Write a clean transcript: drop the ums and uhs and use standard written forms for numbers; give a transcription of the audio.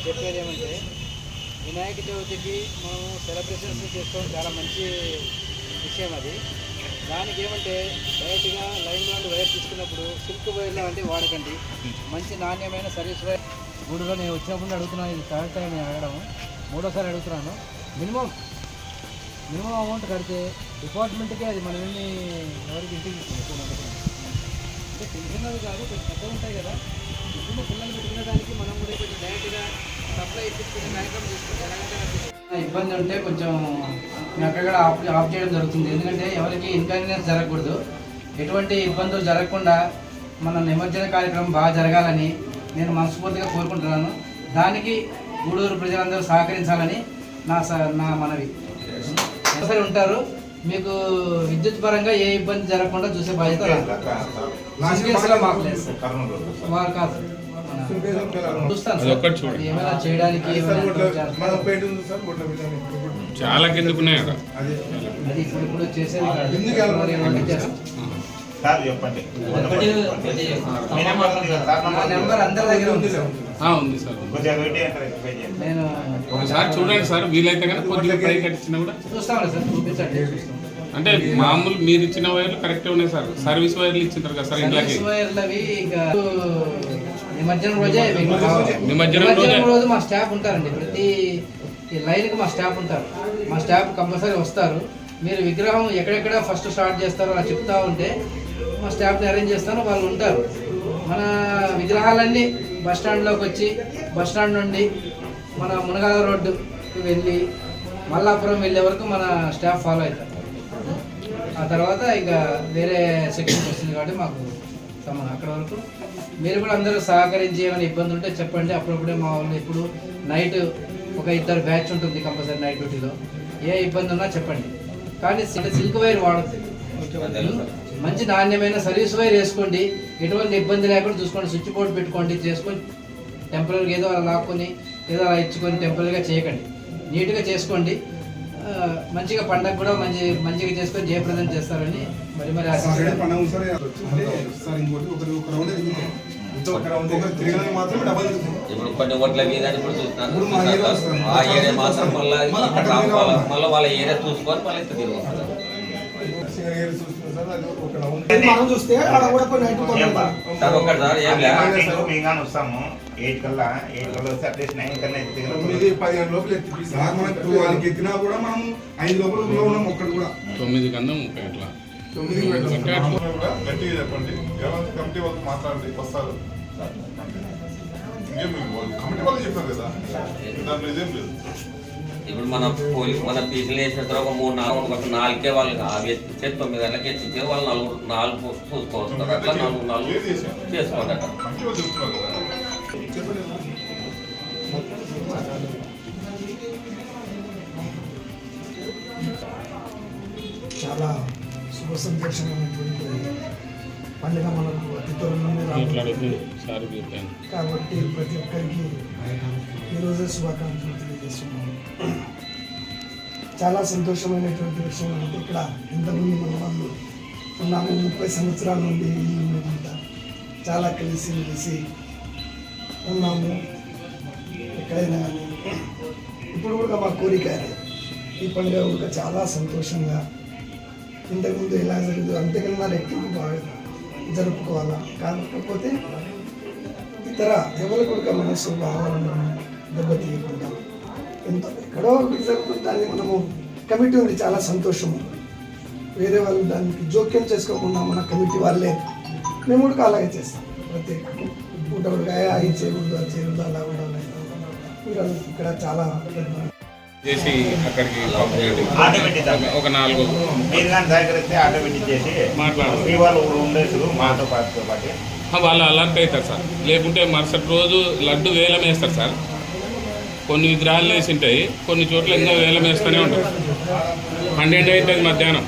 చెప్పేది ఏమంటే వినాయక చవితికి మనం సెలబ్రేషన్స్ చేసుకోవడం చాలా మంచి విషయం అది. దానికి ఏమంటే డైరెక్ట్గా లైన్ లాంటి వైర్ తీసుకున్నప్పుడు సిల్క్ వైర్లు అంటే వాడకండి. మంచి నాణ్యమైన సర్వీస్ వైర్. గూడులో నేను వచ్చినప్పుడు అడుగుతున్నాను, ఇది థర్డ్ టైం నేను అడగడం, మూడోసారి అడుగుతున్నాను. మినిమం అమౌంట్ కడితే డిపార్ట్మెంట్కే అది మనం ఎవరికి ఇంటికి తీసుకుంటాం. అంటే తెలిసినవి కాదు, కొంచెం పెద్ద ఉంటాయి కదా, చిన్న పిల్లలు పెట్టుకునే దానికి మనం కూడా కొంచెం డైరెక్ట్గా సప్లై ఇప్పించుకునే కార్యక్రమం తీసుకుంటాం. ఇబ్బంది ఉంటే కొంచెం అక్కడ ఆఫ్ చేయడం జరుగుతుంది. ఎందుకంటే ఎవరికి ఇన్కన్వీనియన్స్ జరగకూడదు, ఎటువంటి ఇబ్బందులు జరగకుండా మన నిమజ్జన కార్యక్రమం బాగా జరగాలని నేను మనస్ఫూర్తిగా కోరుకుంటున్నాను. దానికి గూడూరు ప్రజలందరూ సహకరించాలని నా మనవి. సరే ఉంటారు, మీకు విద్యుత్ పరంగా ఏ ఇబ్బంది జరగకుండా చూసే బాధ్యత మాకు లేదు సార్. వారు కాదు చూస్తాను సార్, ఏమైనా చేయడానికి చాలా కిందకు ఉన్నాయి కదా, అది ఇప్పుడు చేసేది నెంబర్ అందరి దగ్గర ఉంది సార్. ఉంది సార్. నేను ఒకసారి చూడండి సార్, వీలైతే కానీ కొద్దిగా పై కట్టించినా కూడా చూస్తాను సార్, చూపించండి. అంటే మామూలు మీరు ఇచ్చిన వైర్లు కరెక్టే ఉన్నాయి సార్, సర్వీస్ వైర్లు ఇచ్చింటారు కదా సార్ ఇంట్లోకి. నిమజ్జనం రోజు మా స్టాఫ్ ఉంటారండి, ప్రతి లైన్కి మా స్టాఫ్ ఉంటారు. మా స్టాఫ్ కంపల్సరీ వస్తారు. మీరు విగ్రహం ఎక్కడెక్కడ ఫస్ట్ స్టార్ట్ చేస్తారో అలా చెప్తా ఉంటే మా స్టాఫ్ని అరేంజ్ చేస్తాను, వాళ్ళు ఉంటారు. మన విగ్రహాలన్నీ బస్ స్టాండ్లోకి వచ్చి బస్ స్టాండ్ నుండి మన మునగాల రోడ్డుకి వెళ్ళి మల్లాపురం వెళ్ళే వరకు మన స్టాఫ్ ఫాలో అవుతారు. ఆ తర్వాత ఇక వేరే సెక్షన్కి వస్తుంది కాబట్టి మాకు సంబంధం. అక్కడ వరకు మీరు కూడా అందరూ సహకరించి ఏమైనా ఇబ్బంది ఉంటే చెప్పండి. అప్పుడప్పుడే మా వాళ్ళు ఇప్పుడు నైట్ ఒక 2 బ్యాచ్ ఉంటుంది కంపల్సరీ నైట్ డ్యూటీలో. ఏ ఇబ్బంది ఉన్నా చెప్పండి, కానీ సిల్క్ వైర్ వాడద్దు. మంచి నాణ్యమైన సర్వీస్ వైర్ వేసుకోండి, ఎటువంటి ఇబ్బంది లేకుండా చూసుకోండి. స్విచ్ బోర్డు పెట్టుకోండి, చేసుకొని టెంపరీగా ఏదో అలా లాక్కొని ఏదో అలా ఇచ్చుకొని టెంపరీగా చేయకండి, నీట్గా చేసుకోండి. మంచిగా పండగ కూడా మంచిగా చేసుకొని జయప్రదం చేస్తారని మరి ఇప్పుడు కొన్ని ఓట్ల మీద ఇప్పుడు చూస్తున్నాను ఆ ఏరియా మాత్రం మళ్ళీ వాళ్ళ ఏరియా చూసుకొని మళ్ళీ తిరుగుతారు. వస్తాము 8 కల్లా వస్తే అట్లీస్ట్ 9 కల్లా 9-10 లోపల ఎత్తినా కూడా మనం 5 లోపల ఉన్నాం. ఒక్కటి కూడా 9 కన్నా 30 అట్లా 9 గట్టిగా చెప్పండి. ఎవరైనా కమిటీ వాళ్ళకి మాట్లాడండి, వస్తారు. కమిటీ వాళ్ళు చెప్పారు కదా, దాంట్లో ఇదేం లేదు. ఇప్పుడు మన పీసులు వేసిన తర్వాత 3-4 వాళ్ళు అవి ఎత్తిచ్చే 9 గంటలకి ఎత్తిచ్చే వాళ్ళు 4 చూసుకోవచ్చు. అట్లా 4 చేసుకోండి. అట్లా చాలా శుభ సంతోషమైనటువంటి పండుగ మనకు అతి త్వరలోనే రాబోతుంది కాబట్టి ప్రతి ఒక్కరికి ఈరోజే శుభాకాంక్షలు తెలియజేస్తున్నాము. చాలా సంతోషమైనటువంటి విషయం అంటే ఇక్కడ ఇంతమంది మన వాళ్ళు ఉన్నాము. 30 సంవత్సరాల నుండి ఇల్లు చాలా కలిసి ఉన్నాము. ఎక్కడైనా కానీ ఇప్పుడు కూడా మా కోరిక అది, ఈ పండుగ కూడా చాలా సంతోషంగా ఇంతకుముందు ఎలా జరుగుతుంది అంతకన్నా రెట్టింపు బాగా జరుపుకోవాలా. కాకపోతే ఇతర ఎవరు కూడా మనసు భావాలను దెబ్బతీయకుండా ఎంతో ఎక్కడో ఒకటి జరుగుతుంది. దాన్ని మనము కమిటీ ఉంది, చాలా సంతోషము. వేరే వాళ్ళు దానికి జోక్యం చేసుకోకుండా మన కమిటీ వాళ్ళే మేము కూడా అలాగే చేస్తాం. ప్రత్యేక పూట కూడా అవి చేయకూడదు, అది చేయకూడదు, అలా కూడా మీరు ఇక్కడ చాలా చేసి అక్కడికి ఒక 4 మీరు కానీ సహకరిస్తే ఆటోమేటిక్ చేసి మాట్లాడారు. మీ వాళ్ళు ఉండేది మాతో పాటు వాళ్ళు అలర్ట్ అవుతారు సార్. లేకుంటే మరుసటి రోజు లడ్డు వేలం వేస్తారు సార్. కొన్ని విగ్రహాలు వేసి ఉంటాయి, కొన్ని చోట్ల ఇంకా వేలం వేస్తూనే ఉంటారు. 12 అవుతుంది మధ్యాహ్నం.